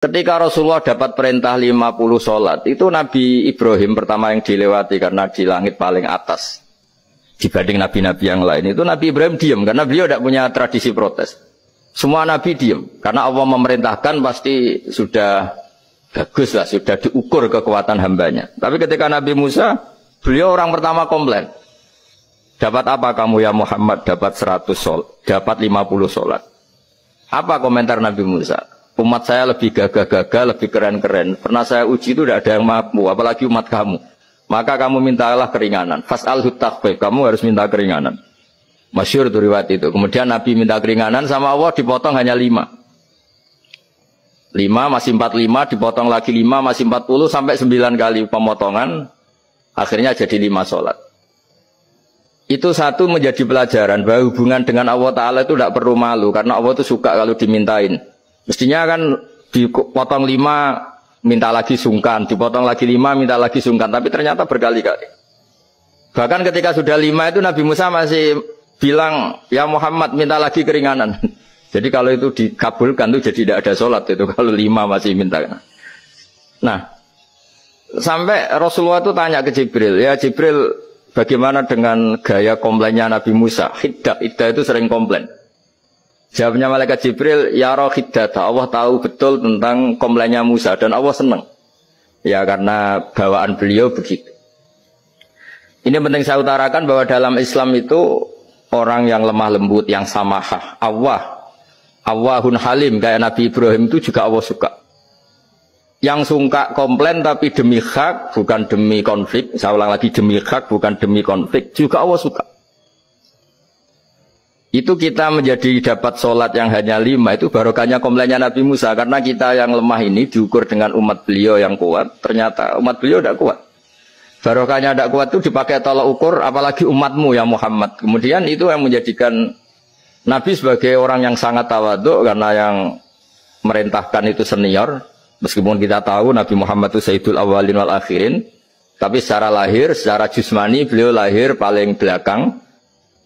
Ketika Rasulullah dapat perintah 50 sholat, itu Nabi Ibrahim pertama yang dilewati karena di langit paling atas dibanding nabi-nabi yang lain. Itu Nabi Ibrahim diam karena beliau tidak punya tradisi protes. Semua nabi diam karena Allah memerintahkan pasti sudah bagus lah, sudah diukur kekuatan hambanya. Tapi ketika Nabi Musa, beliau orang pertama komplain. Dapat apa kamu ya Muhammad? Dapat 100 sholat, dapat 50 sholat. Apa komentar Nabi Musa? Umat saya lebih gagah-gagah, lebih keren-keren. Pernah saya uji itu tidak ada yang mampu, apalagi umat kamu. Maka kamu mintalah keringanan. Fas'alhu takhfif, kamu harus minta keringanan. Masyhur itu riwayat itu. Kemudian Nabi minta keringanan sama Allah dipotong hanya 5. 5 masih 45, dipotong lagi 5 masih 40 sampai 9 kali pemotongan. Akhirnya jadi 5 sholat. Itu satu menjadi pelajaran bahwa hubungan dengan Allah Ta'ala itu tidak perlu malu. Karena Allah itu suka kalau dimintain. Mestinya kan dipotong 5 minta lagi sungkan, dipotong lagi 5 minta lagi sungkan, tapi ternyata berkali-kali. Bahkan ketika sudah 5 itu Nabi Musa masih bilang, ya Muhammad minta lagi keringanan. Jadi kalau itu dikabulkan itu jadi tidak ada sholat itu kalau 5 masih minta. Nah, sampai Rasulullah itu tanya ke Jibril, ya Jibril bagaimana dengan gaya komplainnya Nabi Musa? Hiddah itu sering komplain. Jawabnya malaikat Jibril, ya roh hiddata, Allah tahu betul tentang komplainnya Musa dan Allah senang. Ya karena bawaan beliau begitu. Ini penting saya utarakan bahwa dalam Islam itu orang yang lemah lembut, yang samahah, Allahun halim kayak Nabi Ibrahim itu juga Allah suka. Yang suka komplain tapi demi hak bukan demi konflik. Saya ulang lagi, demi hak bukan demi konflik juga Allah suka. Itu kita menjadi dapat sholat yang hanya 5 itu barokahnya komplainnya Nabi Musa. Karena kita yang lemah ini diukur dengan umat beliau yang kuat. Ternyata umat beliau tidak kuat. Barokahnya tidak kuat itu dipakai tolak ukur apalagi umatmu ya Muhammad. Kemudian itu yang menjadikan Nabi sebagai orang yang sangat tawaduk. Karena yang merintahkan itu senior. Meskipun kita tahu Nabi Muhammad itu Sayyidul Awwalin wal Akhirin. Tapi secara lahir, secara jusmani beliau lahir paling belakang.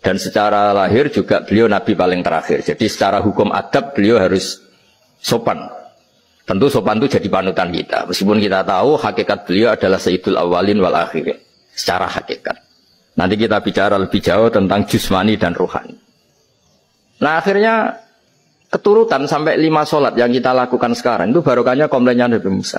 Dan secara lahir juga beliau Nabi paling terakhir. Jadi secara hukum adab beliau harus sopan. Tentu sopan itu jadi panutan kita. Meskipun kita tahu hakikat beliau adalah Sayyidul Awwalin wal Akhirin. Secara hakikat. Nanti kita bicara lebih jauh tentang jusmani dan ruhani. Nah akhirnya keturutan sampai 5 sholat yang kita lakukan sekarang. Itu barokahnya komplainnya Nabi Musa.